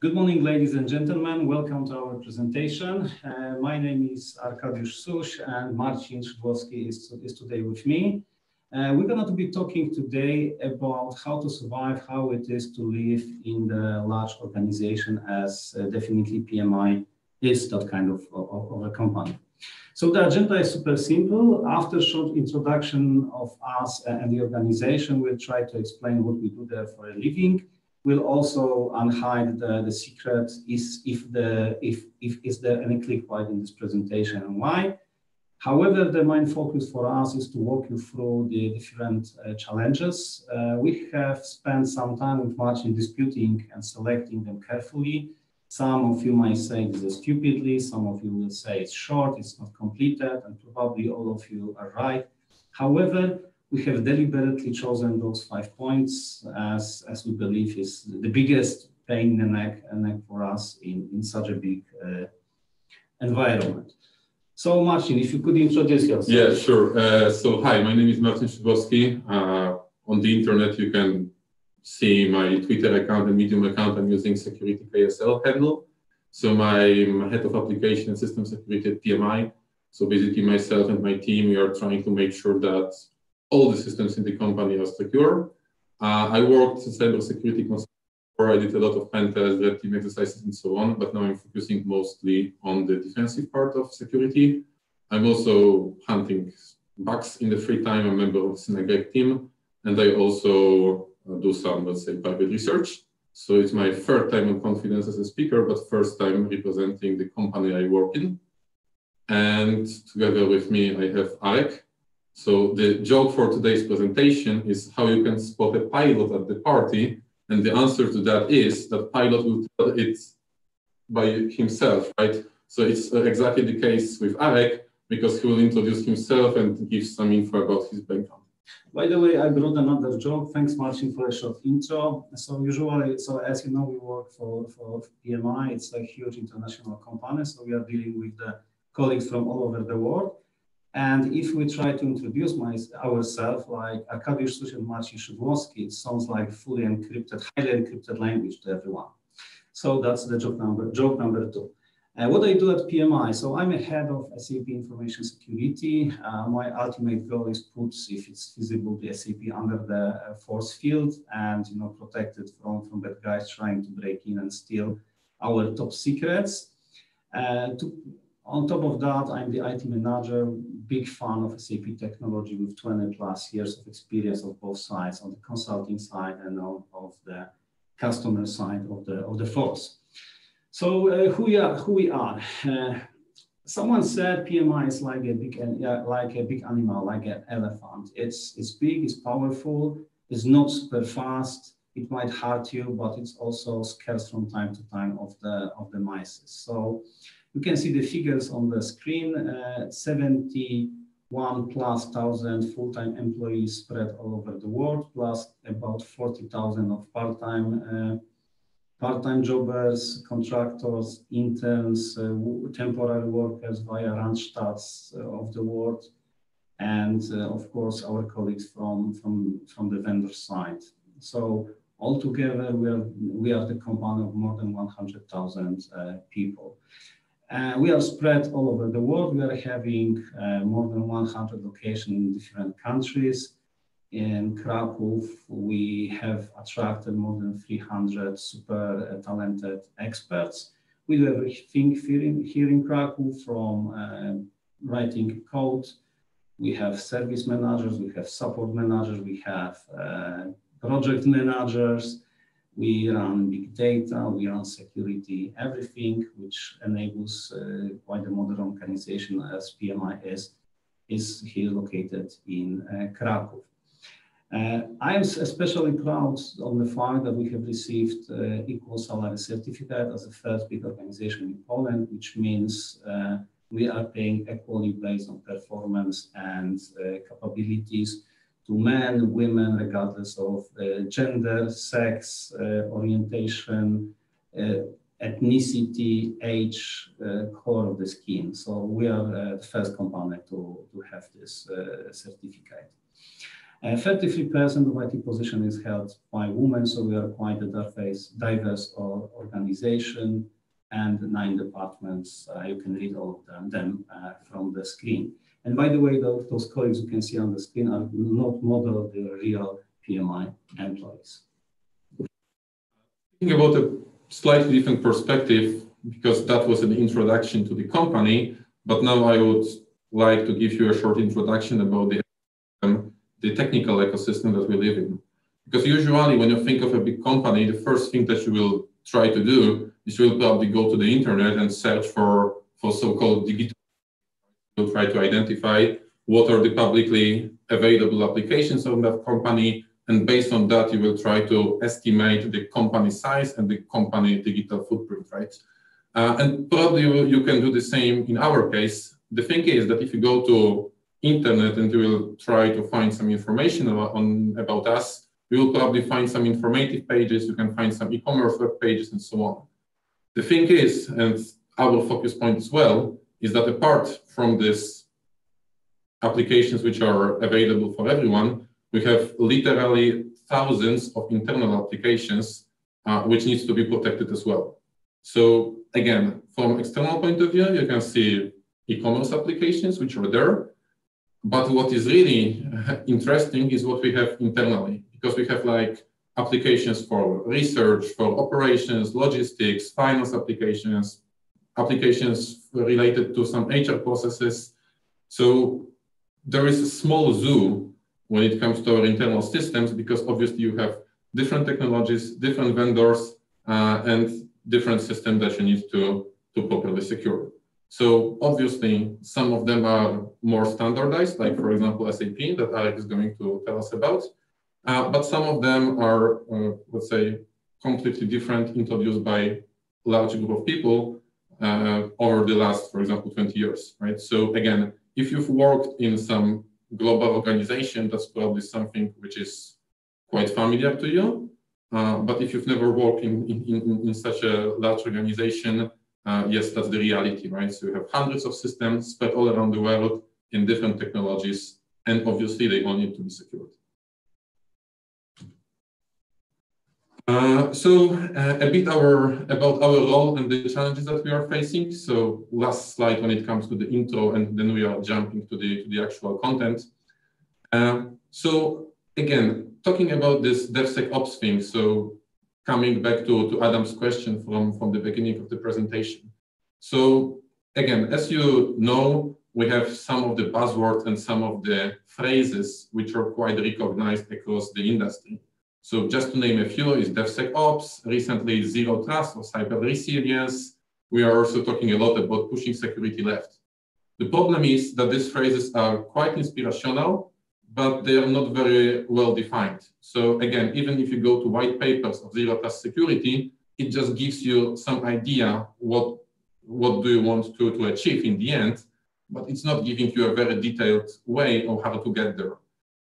Good morning, ladies and gentlemen. Welcome to our presentation. My name is Arkadiusz Suś and Marcin Szydłowski is today with me. We're going to be talking today about how to survive, how it is to live in the large organization, as definitely PMI is that kind of a company. So the agenda is super simple. After a short introduction of us and the organization, we'll try to explain what we do there for a living. We'll also unhide the secret if there any clickbait in this presentation and why. However, the main focus for us is to walk you through the different challenges. We have spent some time with Marcin disputing and selecting them carefully. Some of you might say this is stupidly, some of you will say it's short, it's not completed, and probably all of you are right. However, we have deliberately chosen those 5 points as we believe is the biggest pain in the neck for us in such a big environment. So Marcin, if you could introduce yourself. Yeah, sure. So hi, my name is Marcin Szydłowski. On the internet, you can see my Twitter account and Medium account. I'm using security KSL handle. So I'm head of application and system security at PMI. So basically myself and my team, we are trying to make sure that all the systems in the company are secure. I worked in cybersecurity consulting. I did a lot of pen tests, red team exercises, and so on. But now I'm focusing mostly on the defensive part of security. I'm also hunting bugs in the free time. I'm a member of the Synagreg team, and I also do some, let's say, private research. So it's my third time on Confidence as a speaker, but first time representing the company I work in. And together with me, I have Arek. So the joke for today's presentation is how you can spot a pilot at the party. And the answer to that is that pilot will tell it by himself, right? So it's exactly the case with Arek, because he will introduce himself and give some info about his background. By the way, I brought another joke. Thanks, Marcin, for a short intro. So usually, as you know, we work for PMI. It's a huge international company. So we are dealing with the colleagues from all over the world. And if we try to introduce ourselves like Arkadiusz Suś and Marcin Szydłowski, it sounds like fully encrypted, highly encrypted language to everyone. So that's the joke number 2. What I do at PMI, so I'm a head of SAP Information Security. My ultimate goal is put, if it's feasible, the SAP under the force field and protect it from bad guys trying to break in and steal our top secrets. On top of that, I'm the IT manager, big fan of SAP technology with 20 plus years of experience of both sides, on the consulting side and of the customer side of the force. So who we are? Someone said PMI is like a big animal, like an elephant. It's big, it's powerful, it's not super fast. It might hurt you, but it's also scarce from time to time of the mice. So you can see the figures on the screen. 71 plus thousand full-time employees spread all over the world, plus about 40,000 of part-time jobbers, contractors, interns, temporary workers via Randstads of the world, and of course our colleagues from the vendor side. So altogether, we are the company of more than 100,000 people. We are spread all over the world. We are having more than 100 locations in different countries. In Krakow, we have attracted more than 300 super talented experts. We do everything here in Krakow, from writing code. We have service managers, we have support managers, we have project managers. We run big data, we run security, everything which enables quite a modern organization as PMI is here located in Krakow. I am especially proud of the fact that we have received equal salary certificate as the first big organization in Poland, which means we are paying equally based on performance and capabilities to men, women, regardless of gender, sex, orientation, ethnicity, age, color of the skin. So we are the first company to have this certificate. 33% of IT position is held by women, so we are quite a diverse organization, and 9 departments. You can read all of them from the screen. And by the way, those colleagues you can see on the screen are not model, they are real PMI employees. Thinking about a slightly different perspective, because that was an introduction to the company, but now I would like to give you a short introduction about the technical ecosystem that we live in. Because usually when you think of a big company, the first thing that you will try to do is you will probably go to the internet and search for so-called digital. You'll try to identify what are the publicly available applications of that company, and based on that, you will try to estimate the company size and the company digital footprint, right? And probably you can do the same in our case. The thing is that if you go to internet and you will try to find some information about us, you will probably find some informative pages, you can find some e-commerce web pages and so on. The thing is, and our focus point as well, is that apart from these applications which are available for everyone, we have literally thousands of internal applications which needs to be protected as well. So again, from external point of view, you can see e-commerce applications which are there. But what is really interesting is what we have internally, because we have like applications for research, for operations, logistics, finance applications, applications related to some HR processes. So there is a small zoo when it comes to our internal systems, because obviously you have different technologies, different vendors, and different systems that you need to properly secure. So obviously, some of them are more standardized, like for example, SAP that Alex is going to tell us about. But some of them are, let's say, completely different, introduced by a large group of people over the last, for example, 20 years, right? So again, if you've worked in some global organization, that's probably something which is quite familiar to you. But if you've never worked in such a large organization, yes, that's the reality, right? So you have hundreds of systems spread all around the world in different technologies, and obviously they all need to be secured. A bit about our role and the challenges that we are facing. So last slide when it comes to the intro, and then we are jumping to the actual content. So again, talking about this DevSecOps thing, so coming back to Adam's question from the beginning of the presentation. So again, as you know, we have some of the buzzwords and some of the phrases which are quite recognized across the industry. So just to name a few is DevSecOps, recently Zero Trust or Cyber Resilience. We are also talking a lot about pushing security left. The problem is that these phrases are quite inspirational, but they are not very well defined. So again, even if you go to white papers of Zero Trust security, it just gives you some idea what do you want to achieve in the end, but it's not giving you a very detailed way of how to get there.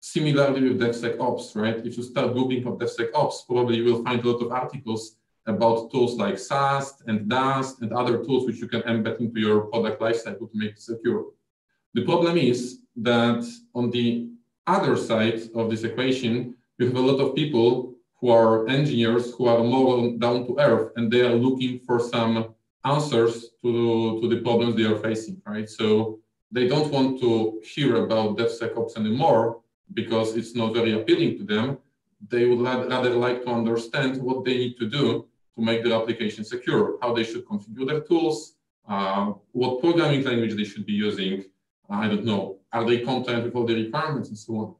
Similarly with DevSecOps, right? If you start Googling for DevSecOps, probably you will find a lot of articles about tools like SAST and DAST and other tools which you can embed into your product lifecycle to make it secure. The problem is that on the other side of this equation, you have a lot of people who are engineers who are more down to earth, and they are looking for some answers to the problems they are facing, right? So they don't want to hear about DevSecOps anymore because it's not very appealing to them. They would rather like to understand what they need to do to make their application secure, how they should configure their tools, what programming language they should be using. I don't know, are they compliant with all the requirements and so on?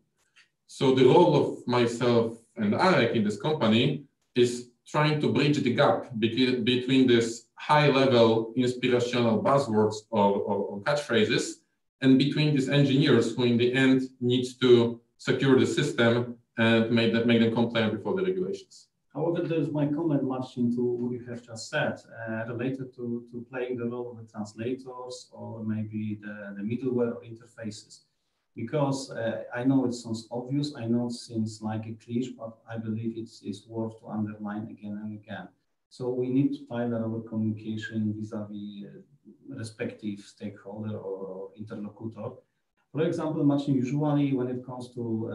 So the role of myself and Arek in this company is trying to bridge the gap between this high-level inspirational buzzwords or catchphrases and between these engineers who in the end needs to secure the system and make them compliant with all the regulations. However, there's my comment, Marcin, to what you have just said, related to playing the role of the translators or maybe the middleware or interfaces. Because I know it sounds obvious, I know it seems like a cliche, but I believe it's worth to underline again and again. So we need to tailor our communication vis-a-vis respective stakeholder or interlocutor. For example, Marcin, usually when it comes to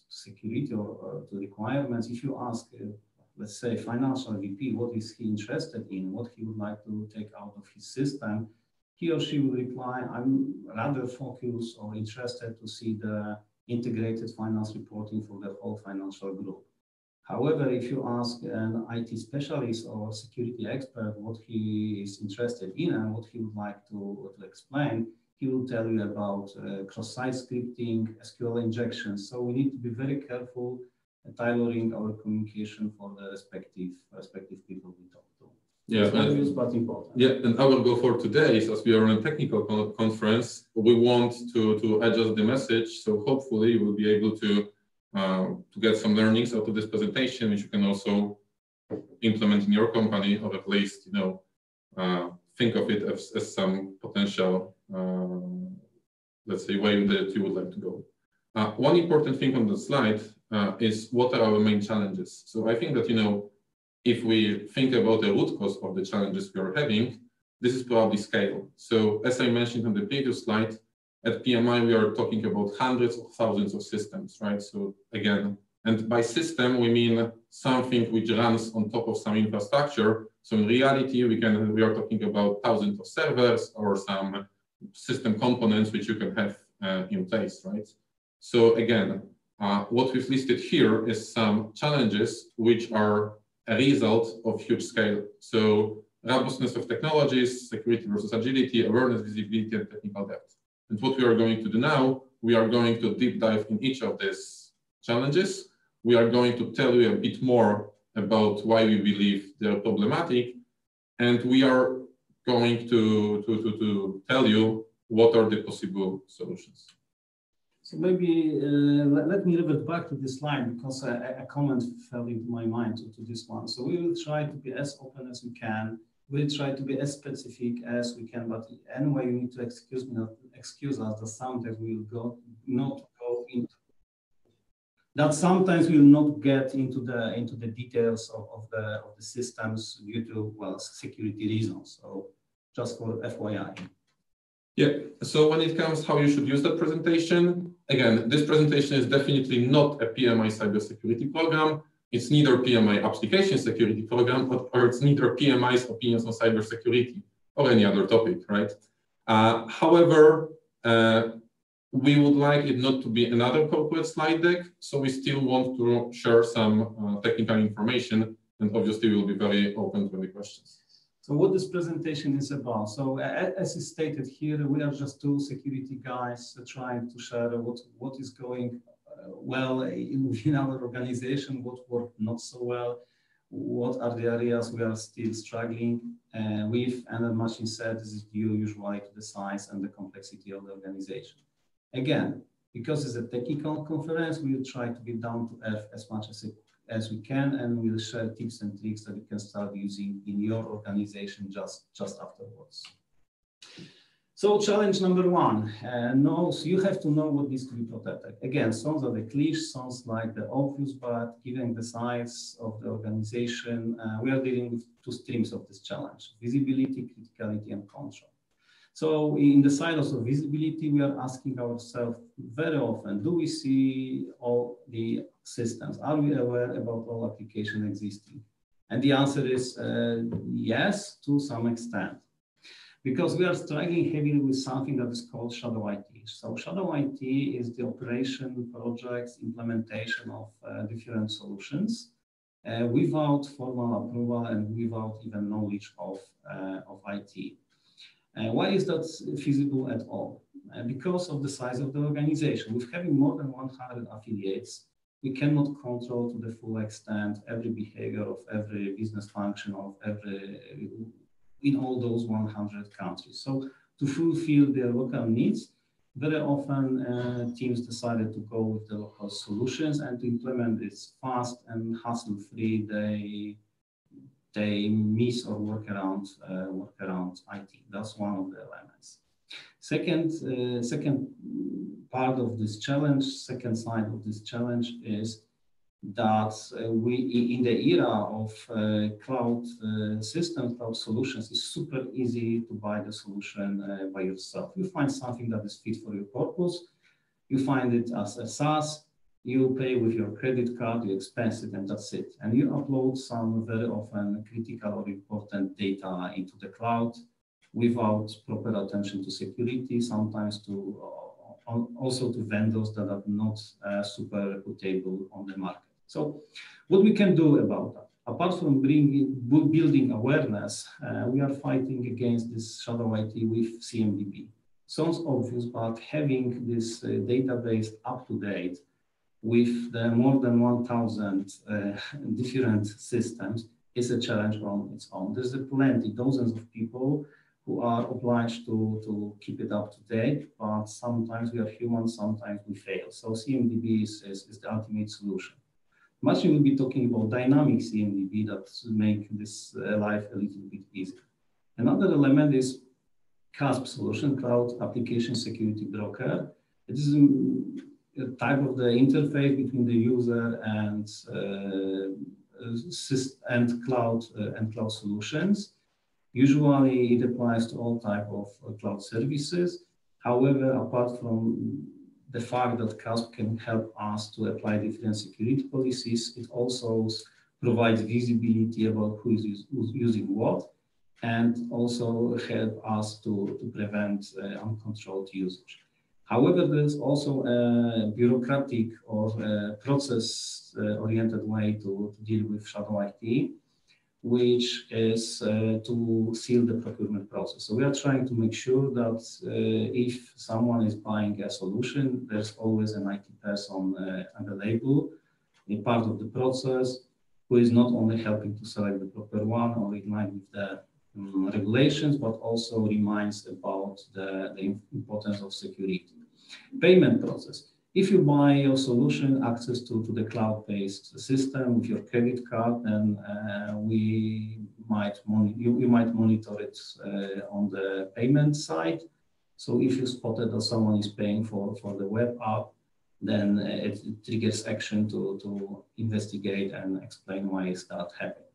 security or to requirements, if you ask, let's say, financial VP, what is he interested in, what he would like to take out of his system, he or she will reply, I'm rather focused or interested to see the integrated finance reporting for the whole financial group. However, if you ask an IT specialist or security expert what he is interested in and what he would like to explain, he will tell you about cross-site scripting, SQL injections. So we need to be very careful tailoring our communication for the respective people we talk to. Yeah, it's obvious but important. Yeah, and our goal for today is, as we are on a technical conference, we want to adjust the message. So hopefully you will be able to get some learnings out of this presentation, which you can also implement in your company, or at least, you know, think of it as some potential, let's say, way that you would like to go. One important thing on the slide is what are our main challenges. So I think that, you know, if we think about the root cause of the challenges we are having, this is probably scale. So as I mentioned on the previous slide, at PMI, we are talking about hundreds of thousands of systems, right? So again, and by system, we mean something which runs on top of some infrastructure. So in reality, we are talking about thousands of servers or some system components which you can have in place, right? So again, what we've listed here is some challenges which are a result of huge scale. So robustness of technologies, security versus agility, awareness, visibility, and technical depth. And what we are going to do now, we are going to deep dive in each of these challenges. We are going to tell you a bit more about why we believe they're problematic. And we are going to tell you what are the possible solutions. So maybe let me revert back to this slide because a comment fell into my mind to this one. So we will try to be as open as we can. We'll try to be as specific as we can, but anyway, you need to excuse us that sometimes we will not go into that. Sometimes we will not get into the details of the systems due to, well, security reasons. So just for FYI. Yeah. So when it comes how you should use that presentation, again, this presentation is definitely not a PMI cybersecurity program. It's neither PMI application security program, or it's neither PMI's opinions on cybersecurity or any other topic, right? However, we would like it not to be another corporate slide deck, so we still want to share some technical information, and obviously we'll be very open to any questions. So what this presentation is about. So as is stated here, we are just two security guys trying to share what is going well within our organization, what worked not so well, what are the areas we are still struggling with, and as Marcin said, this is due usually to the size and the complexity of the organization. Again, because it's a technical conference, we will try to be down to earth as much as we can, and we'll share tips and tricks that you can start using in your organization just afterwards. So challenge number one, so you have to know what needs to be protected. Again, sounds like the cliche, sounds like the obvious, but given the size of the organization, we are dealing with two streams of this challenge: visibility, criticality, and control. So in the silos of visibility, we are asking ourselves very often, do we see all the systems? Are we aware about all applications existing? And the answer is yes, to some extent. Because we are struggling heavily with something that is called shadow IT. So shadow IT is the operation, projects, implementation of different solutions without formal approval and without even knowledge of IT. Why is that feasible at all? Because of the size of the organization. With having more than 100 affiliates, we cannot control to the full extent every behavior of every business function of in all those 100 countries. So to fulfill their local needs, very often teams decided to go with the local solutions, and to implement this fast and hassle-free, they miss or work around IT. That's one of the elements. Second part of this challenge, second side of this challenge is that we, in the era of cloud systems, cloud solutions, it's super easy to buy the solution by yourself. You find something that is fit for your purpose. You find it as a SaaS. You pay with your credit card, you expense it, and that's it. And you upload some very often critical or important data into the cloud without proper attention to security, sometimes to also to vendors that are not super reputable on the market. So what we can do about that? Apart from building awareness, we are fighting against this shadow IT with CMDB. Sounds obvious, but having this database up to date with the more than 1,000 different systems is a challenge on its own. There's plenty, dozens of people who are obliged to keep it up to date, but sometimes we are human, sometimes we fail. So CMDB is the ultimate solution. Marcin will be talking about dynamic CMDB that make this life a little bit easier. Another element is CASB solution, Cloud Application Security Broker. It is a type of the interface between the user and cloud solutions. Usually, it applies to all type of cloud services. However, apart from the fact that CASB can help us to apply different security policies, it also provides visibility about who is using what, and also help us to prevent uncontrolled usage. However, there's also a bureaucratic or process-oriented way to deal with shadow IT, which is to seal the procurement process. So we are trying to make sure that if someone is buying a solution, there's always an IT person available in part of the process who is not only helping to select the proper one or in line with the regulations, but also reminds about the importance of security. Payment process. If you buy your solution access to the cloud-based system with your credit card, then you might monitor it on the payment side. So if you spotted that someone is paying for the web app, then it triggers action to investigate and explain why is that happening.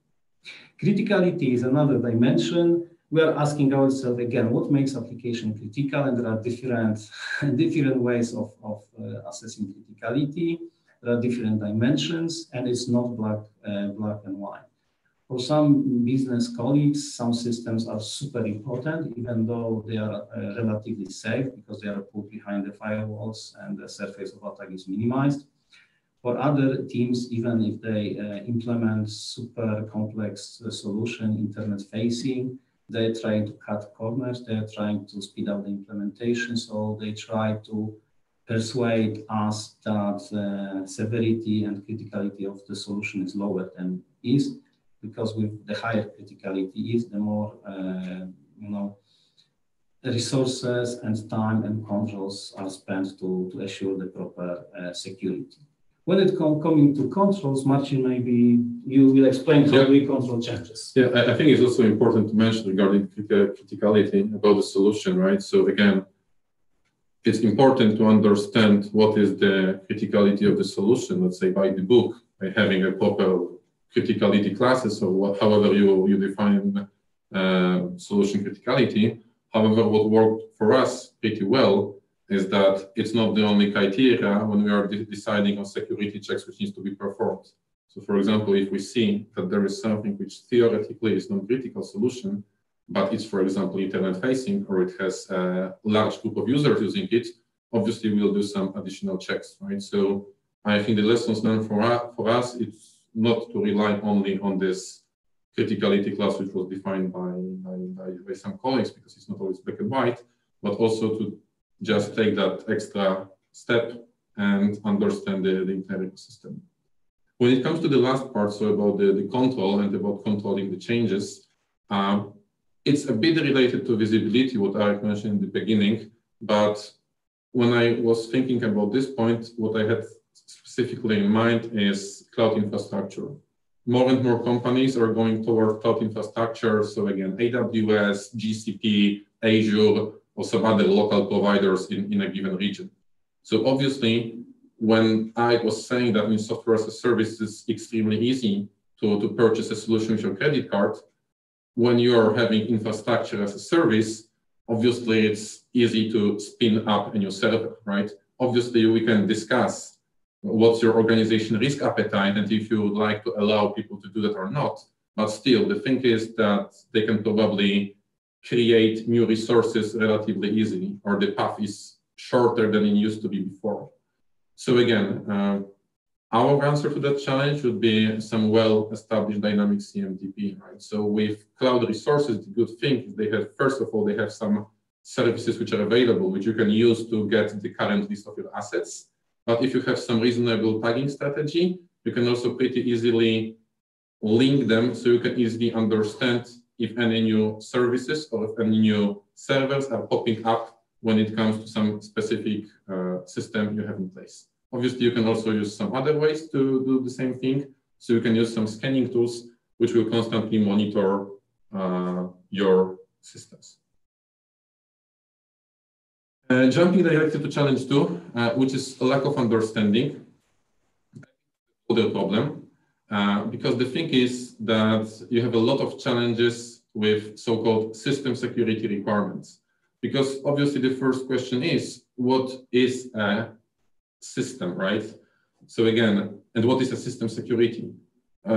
Criticality is another dimension. We are asking ourselves again, what makes application critical? And there are different ways of assessing criticality. There are different dimensions, and it's not black and white. For some business colleagues, some systems are super important, even though they are relatively safe because they are put behind the firewalls and the surface of attack is minimized. For other teams, even if they implement super complex solution, internet-facing, they're trying to cut corners, they're trying to speed up the implementation, so they try to persuade us that severity and criticality of the solution is lower than is, because with the higher criticality is, the more resources and time and controls are spent to assure the proper security. When it coming to controls, Marcin, maybe you will explain how we control changes. Yeah, I think it's also important to mention regarding criticality about the solution, right? So again, it's important to understand what is the criticality of the solution, let's say by the book, by having a proper criticality classes or however you define solution criticality. However, what worked for us pretty well is that it's not the only criteria when we are deciding on security checks which needs to be performed. So for example, if we see that there is something which theoretically is non-critical solution, but it's, for example, internet-facing, or it has a large group of users using it, obviously we'll do some additional checks, right? So I think the lessons learned for us, it's not to rely only on this criticality class, which was defined by some colleagues, because it's not always black and white, but also to just take that extra step and understand the entire ecosystem. When it comes to the last part, so about the control and about controlling the changes, it's a bit related to visibility, what Arek mentioned in the beginning, but when I was thinking about this point, what I had specifically in mind is cloud infrastructure. More and more companies are going toward cloud infrastructure. So again, AWS, GCP, Azure, or some other local providers in a given region. So obviously, when I was saying that in software as a service, it's extremely easy to purchase a solution with your credit card. When you are having infrastructure as a service, obviously it's easy to spin up a new server, right? Obviously, we can discuss what's your organization risk appetite and if you would like to allow people to do that or not. But still, the thing is that they can probably create new resources relatively easily, or the path is shorter than it used to be before. So again, our answer to that challenge would be some well-established dynamic CMDB, right? So with cloud resources, the good thing is they have, first of all, they have some services which are available, which you can use to get the current list of your assets. But if you have some reasonable tagging strategy, you can also pretty easily link them so you can easily understand if any new services or if any new servers are popping up when it comes to some specific system you have in place. Obviously, you can also use some other ways to do the same thing. So you can use some scanning tools, which will constantly monitor your systems. Jumping directly to challenge 2, which is a lack of understanding. Other problem, because the thing is that you have a lot of challenges with so-called system security requirements. Because obviously the first question is, what is a system, right? So again, and what is a system security?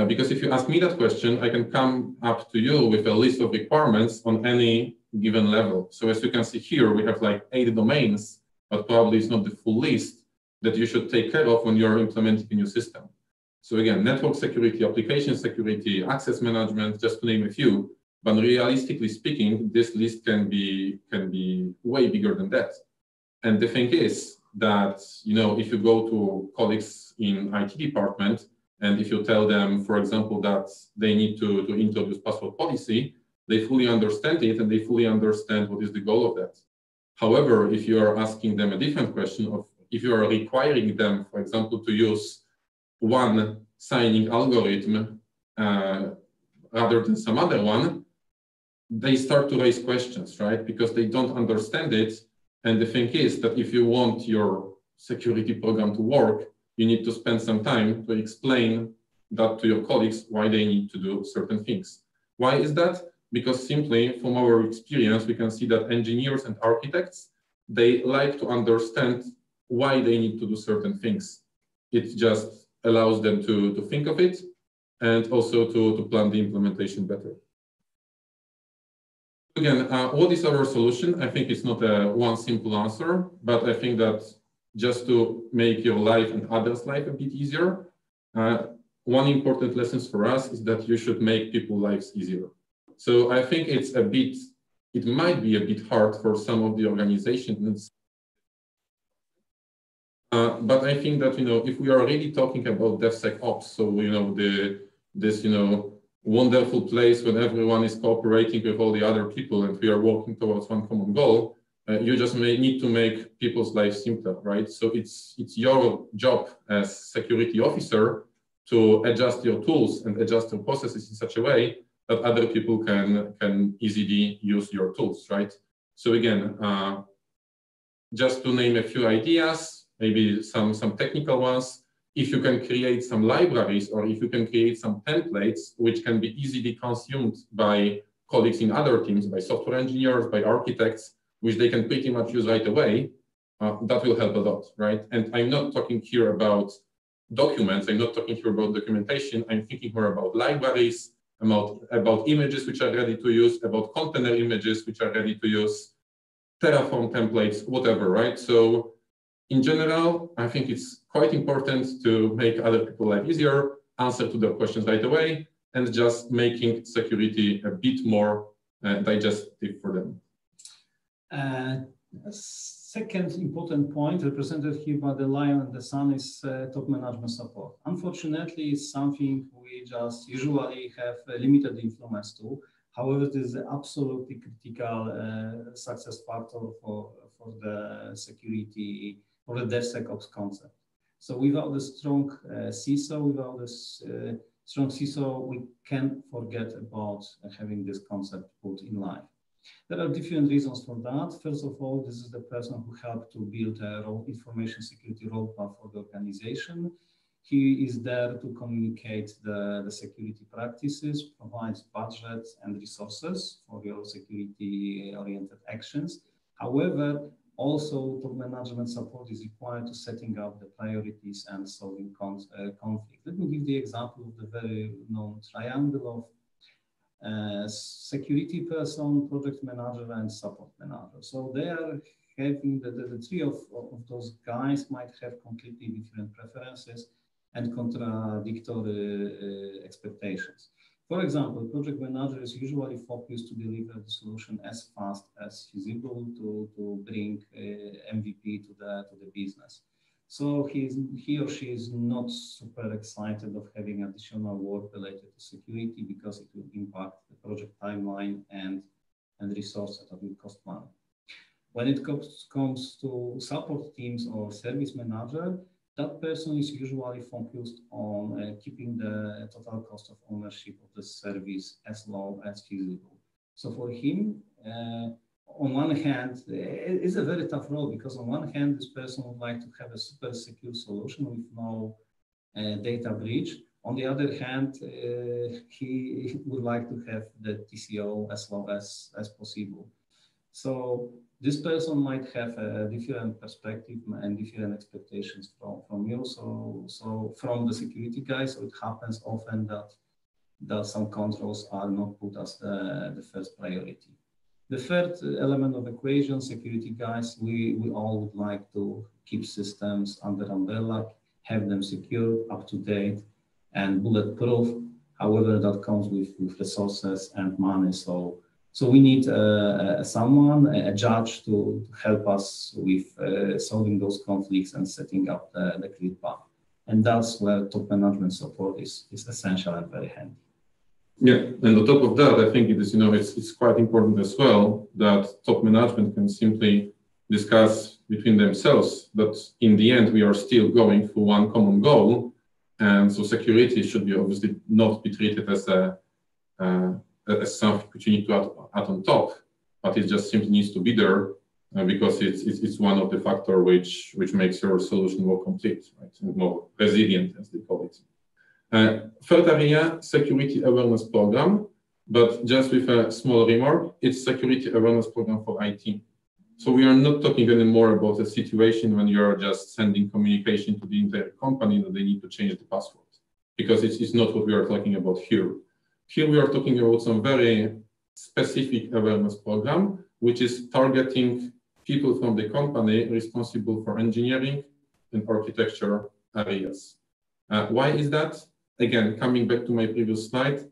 Because if you ask me that question, I can come up to you with a list of requirements on any given level. So as you can see here, we have like 8 domains, but probably it's not the full list that you should take care of when you're implementing a new system. So again, network security, application security, access management, just to name a few. But realistically speaking, this list can be way bigger than that. And the thing is that, you know, if you go to colleagues in IT department, and if you tell them, for example, that they need to introduce password policy, they fully understand it and they fully understand what is the goal of that. However, if you are asking them a different question of if you are requiring them, for example, to use one signing algorithm rather than some other one, they start to raise questions, right? Because they don't understand it. And the thing is that if you want your security program to work, you need to spend some time to explain that to your colleagues why they need to do certain things. Why is that? Because simply from our experience, we can see that engineers and architects, they like to understand why they need to do certain things. It just allows them to think of it and also to plan the implementation better. Again, what is our solution? I think it's not a one simple answer, but I think that just to make your life and others' life a bit easier, one important lesson for us is that you should make people's lives easier. So I think it might be a bit hard for some of the organizations. But I think that, you know, if we are really talking about DevSecOps, so, you know, this, you know, wonderful place when everyone is cooperating with all the other people and we are working towards one common goal, you just need to make people's lives simpler, right? So it's your job as security officer to adjust your tools and adjust your processes in such a way that other people can easily use your tools, right? So again, just to name a few ideas, maybe some technical ones, if you can create some libraries or if you can create some templates which can be easily consumed by colleagues in other teams, by software engineers, by architects, which they can pretty much use right away, that will help a lot, right? And I'm not talking here about documents, I'm not talking here about documentation, I'm thinking more about libraries, about images which are ready to use, about container images which are ready to use, Terraform templates, whatever, right? So in general, I think it's quite important to make other people's life easier, answer to their questions right away, and just making security a bit more digestive for them. Second important point represented here by the lion and the sun is top management support. Unfortunately, it's something we just usually have a limited influence to. However, it is an absolutely critical success factor for the security, for the DevSecOps concept. So without the strong CISO, without this strong CISO, we can't forget about having this concept put in life. There are different reasons for that. First of all, this is the person who helped to build a information security roadmap for the organization. He is there to communicate the security practices, provides budgets and resources for your security-oriented actions. However, also top management support is required to setting up the priorities and solving conflict. Let me give the example of the very known triangle of security person, project manager, and support manager. So they are having the three of those guys might have completely different preferences and contradictory expectations. For example, project manager is usually focused to deliver the solution as fast as feasible to bring MVP to the business. So he or she is not super excited of having additional work related to security because it will impact the project timeline and resources that will cost money. When it comes to support teams or service manager, that person is usually focused on keeping the total cost of ownership of the service as low as feasible. So for him, on one hand, it's a very tough role because on one hand, this person would like to have a super secure solution with no data breach. On the other hand, he would like to have the TCO as low as possible. So this person might have a different perspective and different expectations from you. So from the security guys, so it happens often that some controls are not put as the first priority. The third element of equation, security guys, we all would like to keep systems under umbrella, have them secure, up to date, and bulletproof. However, that comes with resources and money. So we need someone, a judge, to help us with solving those conflicts and setting up the clear path. And that's where top management support is essential and very handy. Yeah, and on top of that, I think it is, it's quite important as well that top management can simply discuss between themselves that in the end we are still going for one common goal, and so security should be obviously not be treated as as something which you need to add on top, but it just simply needs to be there because it's one of the factors which makes your solution more complete, right, and more resilient, as they call it. Third area, security awareness program, but just with a small remark, it's security awareness program for IT. So we are not talking anymore about a situation when you are just sending communication to the entire company that they need to change the password, because it's not what we are talking about here. Here we are talking about some very specific awareness program, which is targeting people from the company responsible for engineering and architecture areas. Why is that? Again, coming back to my previous slide,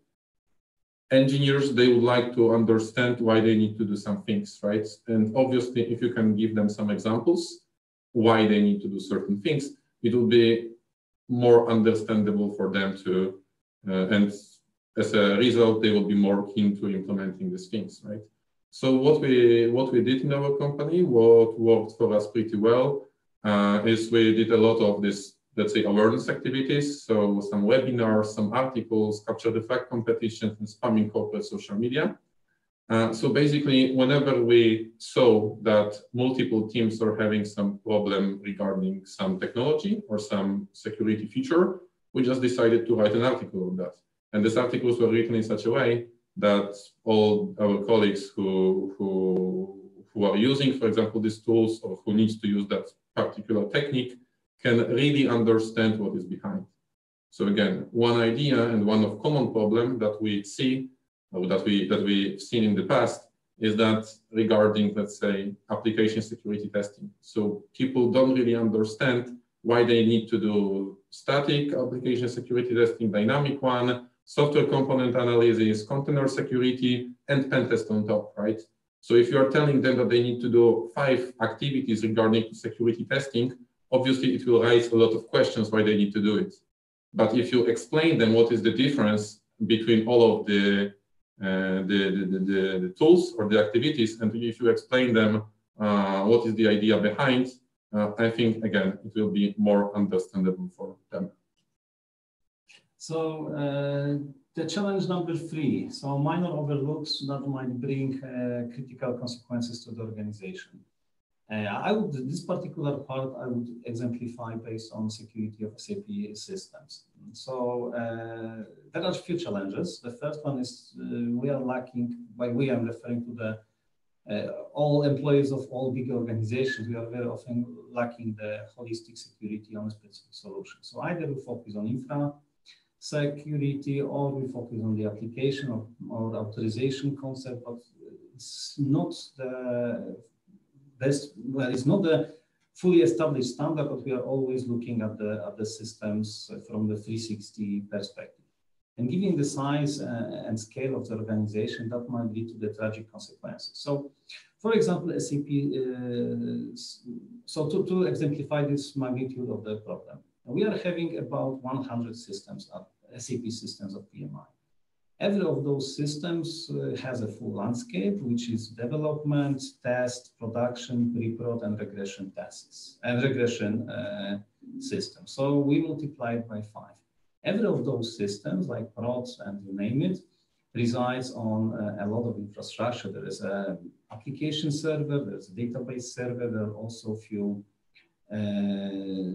engineers, they would like to understand why they need to do some things, right? And obviously, if you can give them some examples why they need to do certain things, it will be more understandable for them to, and as a result, they will be more keen to implementing these things, right? So what we did in our company, what worked for us pretty well, is we did a lot of this, let's say, awareness activities. So some webinars, some articles, capture the flag competitions, and spamming corporate social media. So basically, whenever we saw that multiple teams are having some problem regarding some technology or some security feature, we just decided to write an article on that. And these articles were written in such a way that all our colleagues who are using, for example, these tools or who needs to use that particular technique can really understand what is behind. So again, one idea and one of common problem that we see, or that we've seen in the past, is that regarding, let's say, application security testing. So people don't really understand why they need to do static application security testing, dynamic one, software component analysis, container security, and pen test on top, right? So if you are telling them that they need to do 5 activities regarding security testing, obviously it will raise a lot of questions why they need to do it. But if you explain them what is the difference between all of the tools or the activities, and if you explain them what is the idea behind, I think, again, it will be more understandable for them. So the challenge number 3, so minor overlooks that might bring critical consequences to the organization. This particular part I would exemplify based on security of SAP systems. So there are a few challenges. The first one is we are lacking, by we I'm referring to the all employees of all big organizations, we are very often lacking the holistic security on a specific solution. So either we focus on infra security or we focus on the application or authorization concept, but it's not the best, well, it's not the fully established standard, but we are always looking at the systems from the 360 perspective. And given the size and scale of the organization, that might lead to the tragic consequences. So, for example, SAP, so to exemplify this magnitude of the problem, we are having about 100 systems, SAP systems of PMI. Every of those systems has a full landscape, which is development, test, production, pre-prod, and regression tests, and regression systems. So we multiply it by 5. Every of those systems, like prods and you name it, resides on a lot of infrastructure. There is an application server, there's a database server, there are also a few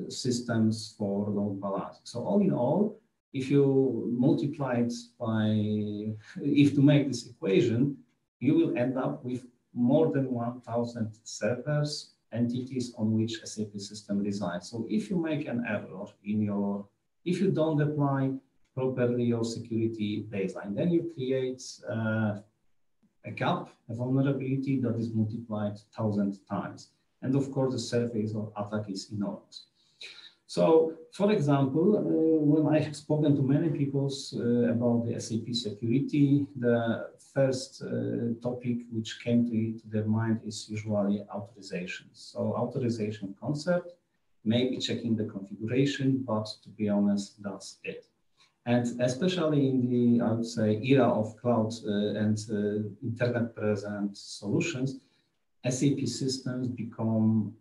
systems for load balancing. So all in all, if you multiply it by, if to make this equation, you will end up with more than 1,000 servers, entities on which SAP system resides. So if you make an error in your, if you don't apply properly your security baseline, then you create a gap, a vulnerability that is multiplied 1,000 times. And of course, the surface of attack is enormous. So, for example, when I have spoken to many people about the SAP security, the first topic which came to their mind is usually authorization. So, authorization concept, maybe checking the configuration, but to be honest, that's it. And especially in the, I would say, era of cloud and internet present solutions, SAP systems become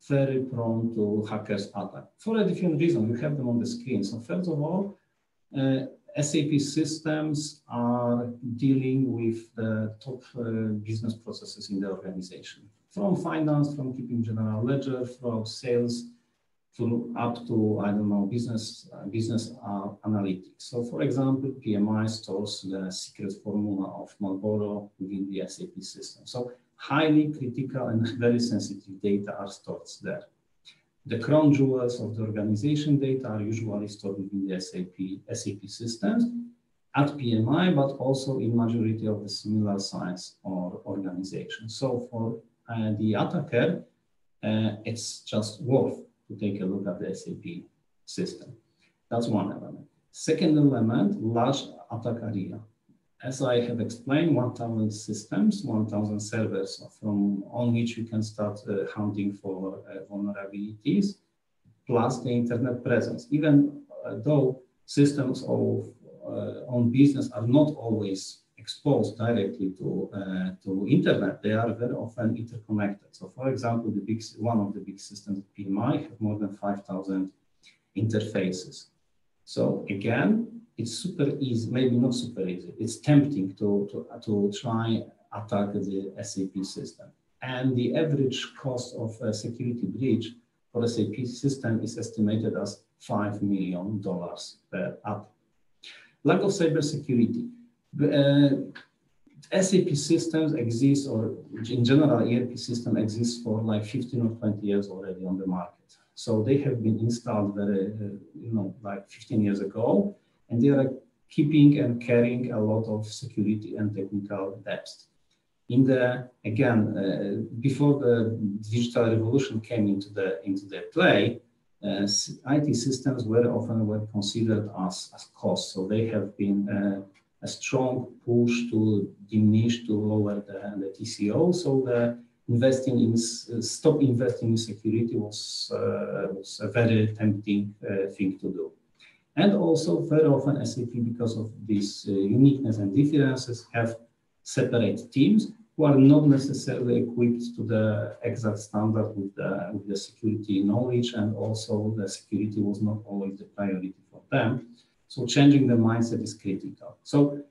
very prone to hackers attack for a different reason. You have them on the screen. So first of all, SAP systems are dealing with the top business processes in the organization, from finance, from keeping general ledger, from sales, to up to, I don't know, business analytics. So for example, PMI stores the secret formula of Marlboro within the SAP system. So highly critical and very sensitive data are stored there. The crown jewels of the organization data are usually stored within the SAP systems at PMI, but also in majority of the similar size or organizations. So for the attacker, it's just worth to take a look at the SAP system. That's one element. Second element, large attack area. As I have explained, 1,000 systems, 1,000 servers on which you can start hunting for vulnerabilities, plus the internet presence. Even though systems on business are not always exposed directly to internet, they are very often interconnected. So for example, one of the big systems, PMI, have more than 5,000 interfaces. So again, it's super easy, maybe not super easy, it's tempting to try attack the SAP system. And the average cost of a security breach for a SAP system is estimated as $5 million per attack. Lack of cybersecurity. SAP systems exist, or in general, ERP system exists for like 15 or 20 years already on the market. So they have been installed very, like 15 years ago, and they are keeping and carrying a lot of security and technical depth. Before the digital revolution came into the play, IT systems were considered as cost. So they have been a strong push to diminish, to lower the TCO. So the stop investing in security was a very tempting thing to do. And also very often SAP, because of this uniqueness and differences, have separate teams who are not necessarily equipped to the exact standard with the security knowledge, and also the security was not always the priority for them. So changing the mindset is critical. So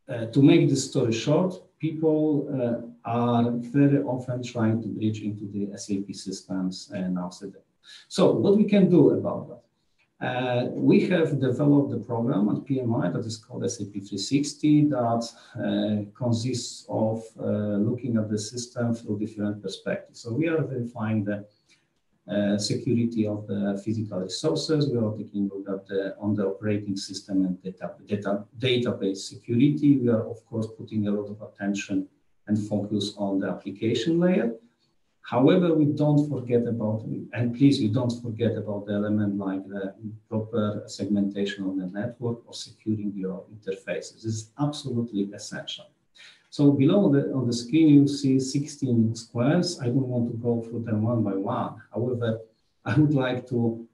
to make this story short, people are very often trying to bridge into the SAP systems nowadays. So what we can do about that? We have developed a program at PMI that is called SAP 360 that consists of looking at the system through different perspectives. So we are verifying the security of the physical resources. We are taking a look at on the operating system and database security. We are, of course, putting a lot of attention and focus on the application layer. However, we don't forget about, and please, you don't forget about the element like the proper segmentation of the network or securing your interfaces. This is absolutely essential. So below on the screen, you see 16 squares. I don't want to go through them one by one. However, I would like to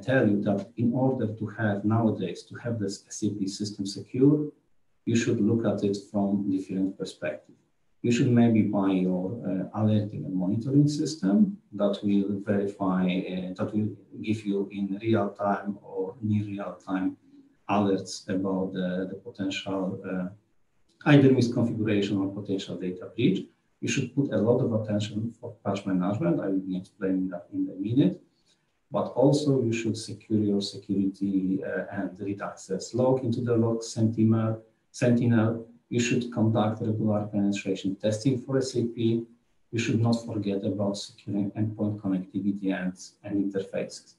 tell you that in order to have nowadays, to have this SAP system secure, you should look at it from different perspectives. You should maybe buy your alerting and monitoring system that will verify, that will give you in real time or near real time alerts about the potential either misconfiguration or potential data breach. You should put a lot of attention for patch management. I will be explaining that in a minute. But also you should secure your security and read access log into the log Sentinel. You should conduct regular penetration testing for SAP. You should not forget about securing endpoint connectivity and interfaces.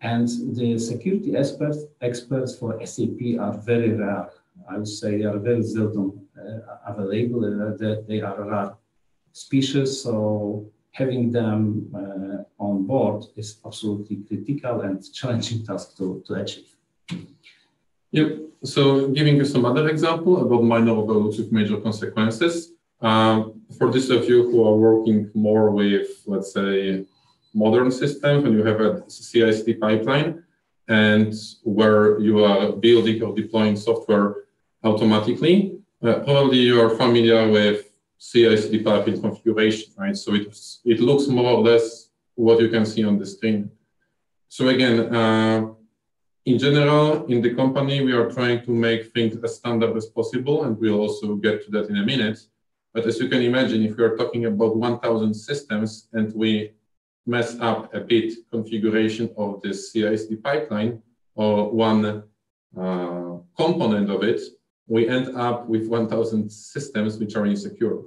And the security experts for SAP are very rare. I would say they are very seldom available. They are a rare species, so having them on board is absolutely critical and challenging task to achieve. Yep. So giving you some other example about minor overlooks with major consequences. For those of you who are working more with, let's say, modern systems, when you have a CI/CD pipeline and where you are building or deploying software automatically, probably you are familiar with CI/CD pipeline configuration, right? So it looks more or less what you can see on the screen. So again, in general, in the company, we are trying to make things as standard as possible, and we'll also get to that in a minute. But as you can imagine, if we are talking about 1,000 systems and we mess up a bit configuration of this CI/CD pipeline or one component of it, we end up with 1,000 systems which are insecure.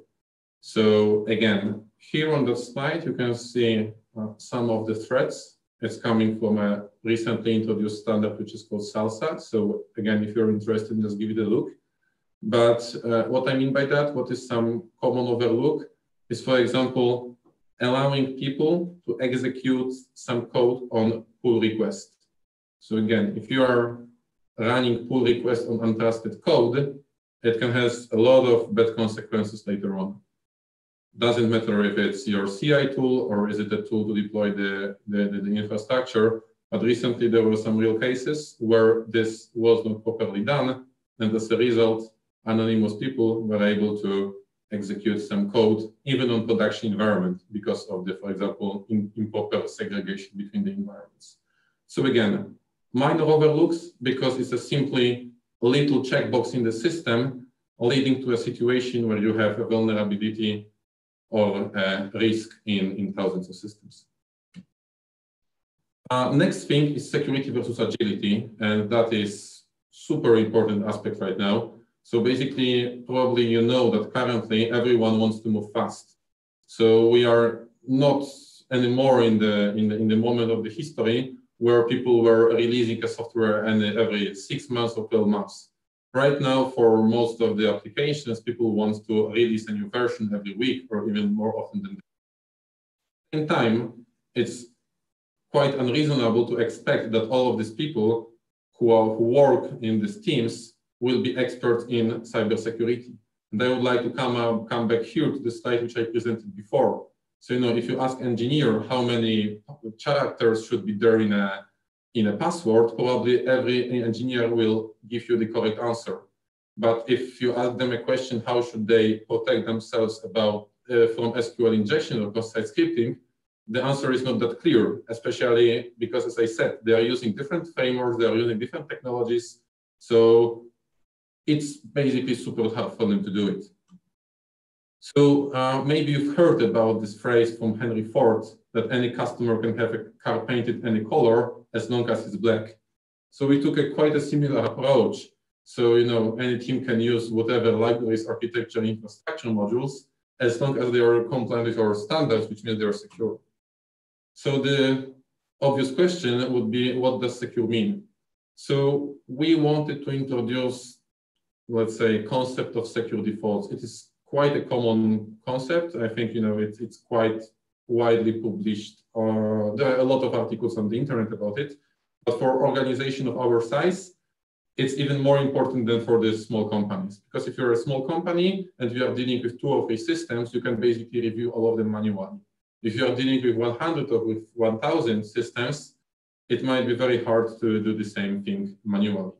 So again, here on the slide, you can see some of the threats. It's coming from a recently introduced standard, which is called SAST. So again, if you're interested, just give it a look. But what I mean by that, what is some common overlook is, for example, allowing people to execute some code on pull request. So again, if you are running pull request on untrusted code, it can have a lot of bad consequences later on. Doesn't matter if it's your CI tool or is it a tool to deploy the infrastructure, but recently there were some real cases where this was not properly done, and as a result, anonymous people were able to execute some code even on production environment because of the, for example, improper segregation between the environments. So again, minor overlooks because it's a simply little checkbox in the system leading to a situation where you have a vulnerability or risk in thousands of systems. Next thing is security versus agility, and that is super important aspect right now. So basically, probably you know that currently everyone wants to move fast. So we are not anymore in the moment of the history where people were releasing a software every 6 months or 12 months. Right now, for most of the applications, people want to release a new version every week or even more often than that. At the same time, it's quite unreasonable to expect that all of these people who work in these teams will be experts in cybersecurity. And I would like to come back here to the slide which I presented before. So, if you ask engineer how many characters should be there in a password, probably every engineer will give you the correct answer. But if you ask them a question, how should they protect themselves from SQL injection or cross-site scripting, the answer is not that clear, especially because, as I said, they are using different frameworks, they are using different technologies. So it's basically super hard for them to do it. So maybe you've heard about this phrase from Henry Ford that any customer can have a car painted any color as long as it's black. So we took quite a similar approach. So, you know, any team can use whatever libraries, architecture, infrastructure modules, as long as they are compliant with our standards, which means they are secure. So the obvious question would be, what does secure mean? So we wanted to introduce, let's say, concept of secure defaults. It is quite a common concept. I think, you know, it's quite widely published. There are a lot of articles on the internet about it. But for organization of our size, it's even more important than for the small companies. Because if you're a small company and you are dealing with 2 or 3 systems, you can basically review all of them manually. If you are dealing with 100 or with 1,000 systems, it might be very hard to do the same thing manually.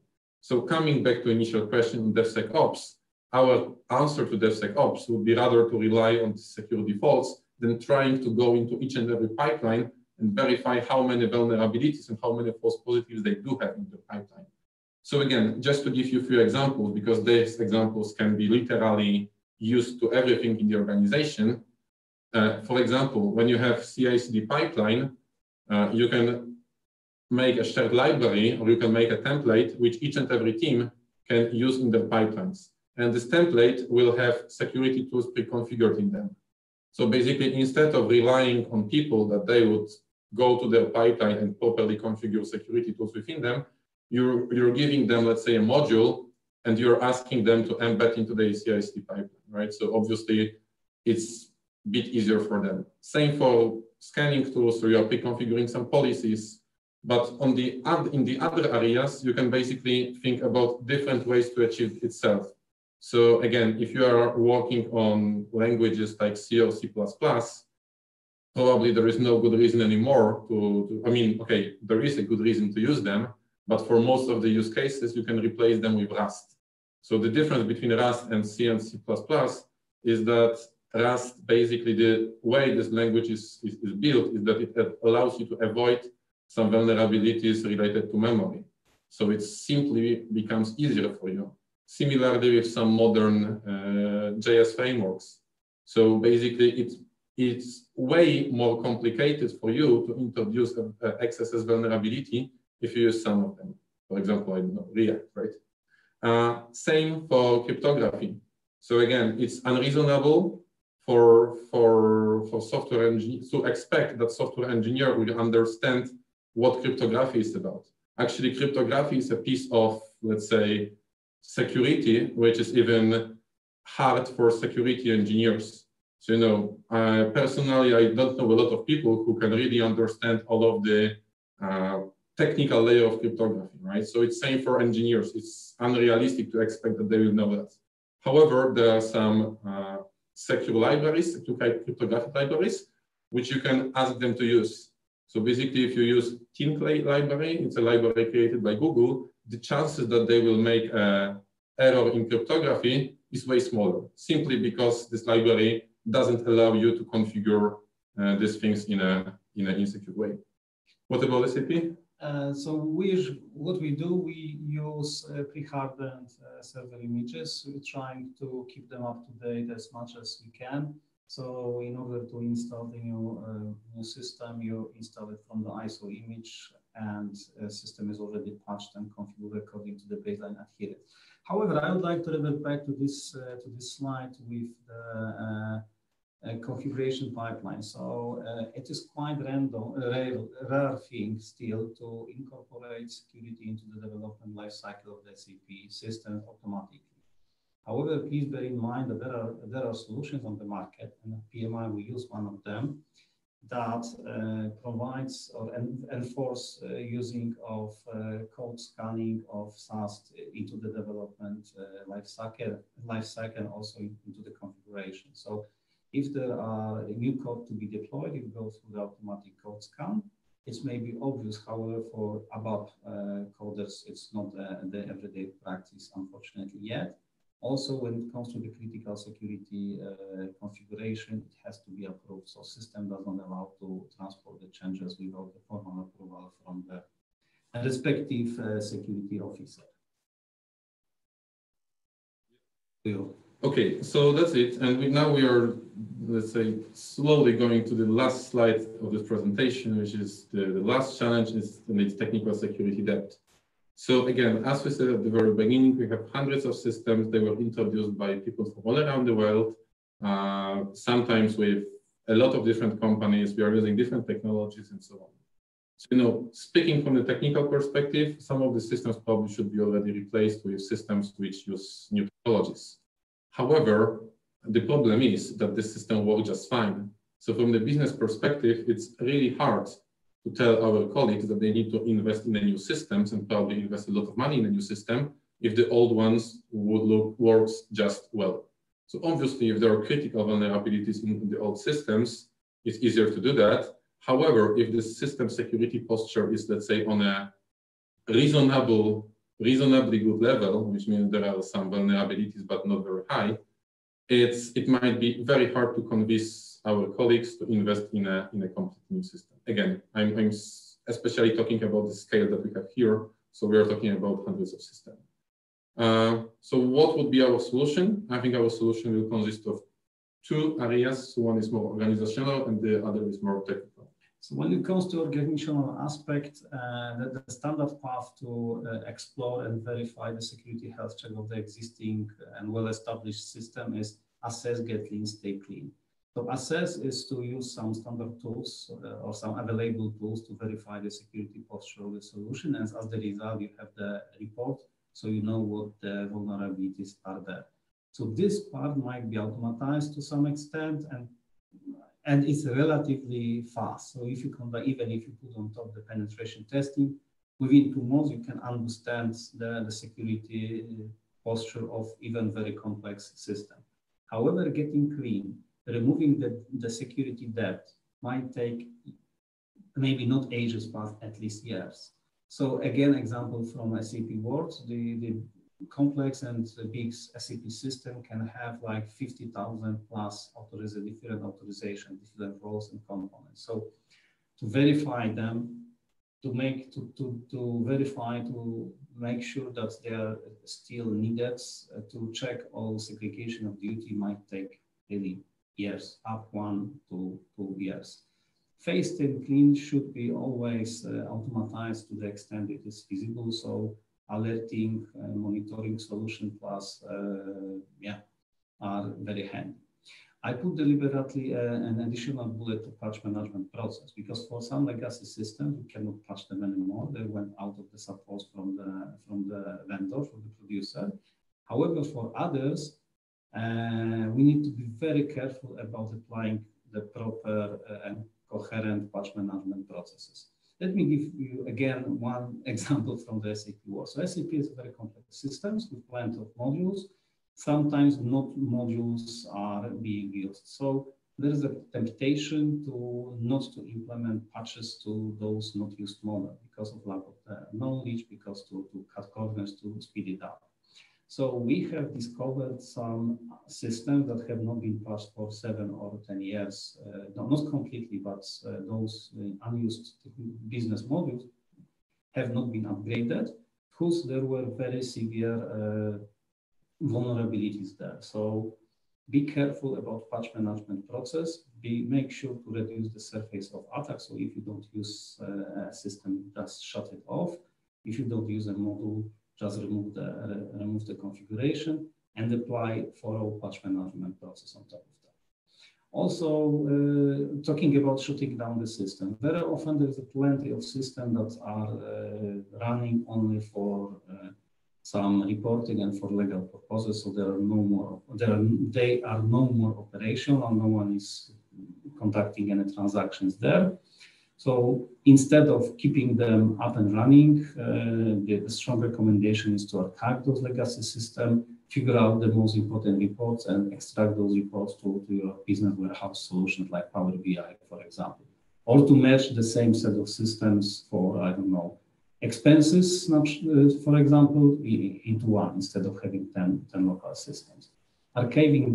So coming back to initial question on DevSecOps, our answer to DevSecOps would be rather to rely on secure defaults than trying to go into each and every pipeline and verify how many vulnerabilities and how many false positives they do have in the pipeline. So again, just to give you a few examples, because these examples can be literally used to everything in the organization. For example, when you have CI/CD pipeline, you can make a shared library, or you can make a template which each and every team can use in their pipelines. And this template will have security tools pre-configured in them. So basically, instead of relying on people that they would go to their pipeline and properly configure security tools within them, you're giving them, let's say, a module, and you're asking them to embed into the CI/CD pipeline, right? So obviously, it's a bit easier for them. Same for scanning tools, so you are pre-configuring some policies. But in the other areas, you can basically think about different ways to achieve itself. So again, if you are working on languages like C or C++, probably there is no good reason anymore I mean, okay, there is a good reason to use them, but for most of the use cases, you can replace them with Rust. So the difference between Rust and C is that Rust, basically the way this language is built is that it allows you to avoid some vulnerabilities related to memory. So it simply becomes easier for you. Similarly with some modern JS frameworks. So basically it's way more complicated for you to introduce XSS vulnerability if you use some of them. For example, I don't know, React, right? Same for cryptography. So again, it's unreasonable for software engineers to expect that software engineer will understand what cryptography is about. Actually, cryptography is a piece of, let's say, security, which is even hard for security engineers. So, you know, personally, I don't know a lot of people who can really understand all of the technical layer of cryptography, right? So it's same for engineers. It's unrealistic to expect that they will know that. However, there are some secure libraries, secure cryptographic libraries, which you can ask them to use. So basically, if you use TinClay library, it's a library created by Google, the chances that they will make an error in cryptography is way smaller, simply because this library doesn't allow you to configure these things in an insecure way. What about SAP? So what we do, we use pre-hardened server images. We're trying to keep them up to date as much as we can. So in order to install the new system, you install it from the ISO image, and the system is already patched and configured according to the baseline adherence. However, I would like to revert back to this slide with the configuration pipeline. So it is quite rare thing still to incorporate security into the development lifecycle of the SAP system automatically. However, please bear in mind that there are solutions on the market, and at PMI we use one of them, that provides or enforce using of code scanning of SAST into the development lifecycle and also into the configuration. So if there are a new code to be deployed, it goes through the automatic code scan. It may be obvious, however, for ABAP coders, it's not the everyday practice, unfortunately, yet. Also, when it comes to the critical security configuration, it has to be approved. So system does not allow to transport the changes without the formal approval from the respective security officer. Okay, so that's it. And now we are, let's say, slowly going to the last slide of this presentation, which is the last challenge is technical security debt. So again, as we said at the very beginning, we have hundreds of systems. They were introduced by people from all around the world, sometimes with a lot of different companies. We are using different technologies and so on. So, you know, speaking from the technical perspective, some of the systems probably should be already replaced with systems which use new technologies. However, the problem is that the system works just fine. So from the business perspective, it's really hard to tell our colleagues that they need to invest in the new systems and probably invest a lot of money in a new system if the old ones works just well. So obviously, if there are critical vulnerabilities in the old systems, it's easier to do that. However, if the system security posture is, let's say, on a reasonably good level, which means there are some vulnerabilities but not very high, it might be very hard to convince our colleagues to invest in a completely new system. Again, I'm especially talking about the scale that we have here. So we are talking about hundreds of systems. So what would be our solution? I think our solution will consist of two areas. So one is more organizational and the other is more technical. So when it comes to organizational aspect, the standard path to explore and verify the security health check of the existing and well-established system is assess, get clean, stay clean. So assess is to use some standard tools or some available tools to verify the security posture of the solution. And as the result, you have the report, so you know what the vulnerabilities are there. So this part might be automatized to some extent, and it's relatively fast. So if you conduct, even if you put on top the penetration testing, within 2 months, you can understand the security posture of even very complex system. However, getting clean, removing the security debt might take maybe not ages, but at least years. So again, example from SAP world, the complex and the big SAP system can have like 50,000 plus different authorization, different roles and components. So to verify them, to make sure that they are still needed, to check all segregation of duty might take really years, up 1 to 2 years. Phased and clean should be always automatized to the extent it is feasible. So alerting, monitoring solution plus, are very handy. I put deliberately an additional bullet to patch management process because for some legacy systems, we cannot patch them anymore. They went out of the support from the vendor, from the producer. However, for others, we need to be very careful about applying the proper and coherent patch management processes. Let me give you again one example from the SAP world. So SAP is a very complex systems with plenty of modules. Sometimes not modules are being used. So there is a temptation not to implement patches to those not used modules because of lack of knowledge, because to cut corners, to speed it up. So we have discovered some systems that have not been patched for 7 or 10 years, not completely, but those unused business modules have not been upgraded, because there were very severe vulnerabilities there. So be careful about patch management process. Make sure to reduce the surface of attack. So if you don't use a system, just shut it off. If you don't use a module, just remove the configuration and apply thorough patch management process on top of that. Also, talking about shutting down the system. Very often there's plenty of systems that are running only for some reporting and for legal purposes, so there are no more. They are no more operational. No one is conducting any transactions there. So instead of keeping them up and running, the strong recommendation is to attack those legacy systems, figure out the most important reports and extract those reports to your business warehouse solutions like Power BI, for example, or to merge the same set of systems for, I don't know, expenses, for example, into one instead of having 10 local systems. Archiving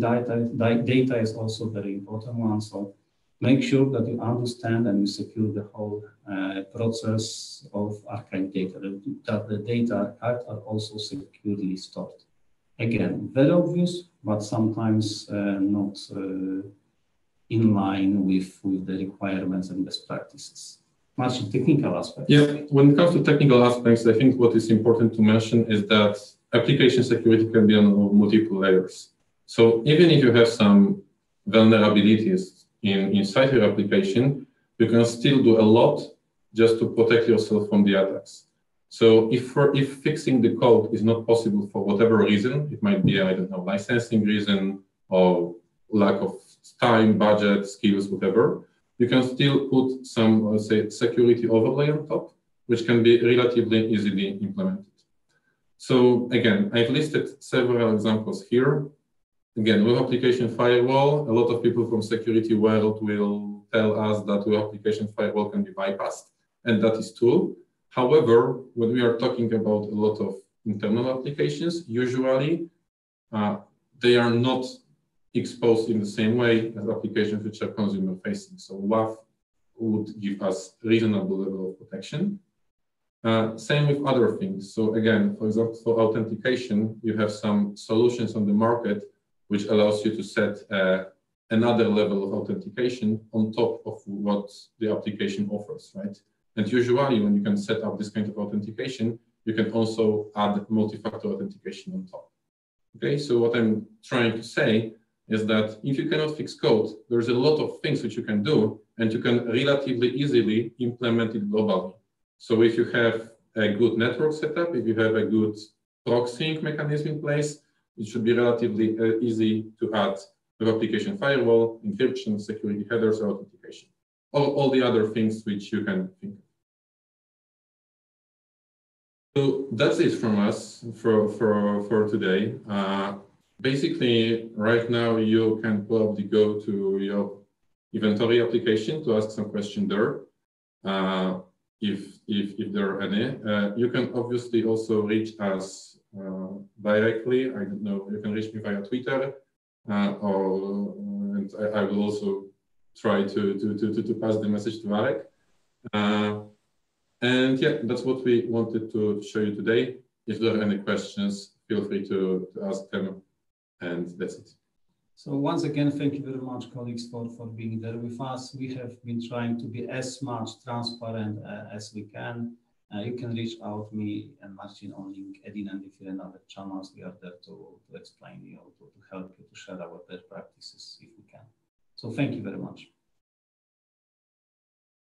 data is also a very important one. So make sure that you understand and you secure the whole process of archive data, that the data archived are also securely stored. Again, very obvious, but sometimes not in line with the requirements and best practices. Much technical aspects. Yeah, when it comes to technical aspects, I think what is important to mention is that application security can be on multiple layers. So even if you have some vulnerabilities inside your application, you can still do a lot just to protect yourself from the attacks. So if fixing the code is not possible for whatever reason, it might be, I don't know, licensing reason or lack of time, budget, skills, whatever, you can still put some, let's say, security overlay on top, which can be relatively easily implemented. So again, I've listed several examples here. Again, with application firewall, a lot of people from security world will tell us that with application firewall can be bypassed, and that is true. However, when we are talking about a lot of internal applications, usually they are not exposed in the same way as applications which are consumer facing. So WAF would give us reasonable level of protection. Same with other things. So again, for example, for authentication, you have some solutions on the market which allows you to set another level of authentication on top of what the application offers, right? And usually when you can set up this kind of authentication, you can also add multi-factor authentication on top. Okay, so what I'm trying to say is that if you cannot fix code, there's a lot of things which you can do, and you can relatively easily implement it globally. So if you have a good network setup, if you have a good proxying mechanism in place, it should be relatively easy to add with application firewall, encryption, security headers, or authentication. All the other things which you can think of. So that's it from us for today. Basically, right now you can probably go to your inventory application to ask some question there, if there are any. You can obviously also reach us directly. I don't know. You can reach me via Twitter, and I will also try to pass the message to Marek. And yeah, that's what we wanted to show you today. If there are any questions, feel free to ask them, and that's it. So once again, thank you very much, colleagues, for being there with us. We have been trying to be as much transparent as we can. You can reach out me and Marcin on LinkedIn, and if you're in other channels, we are there to explain you, to help you, to share our best practices if we can. So thank you very much.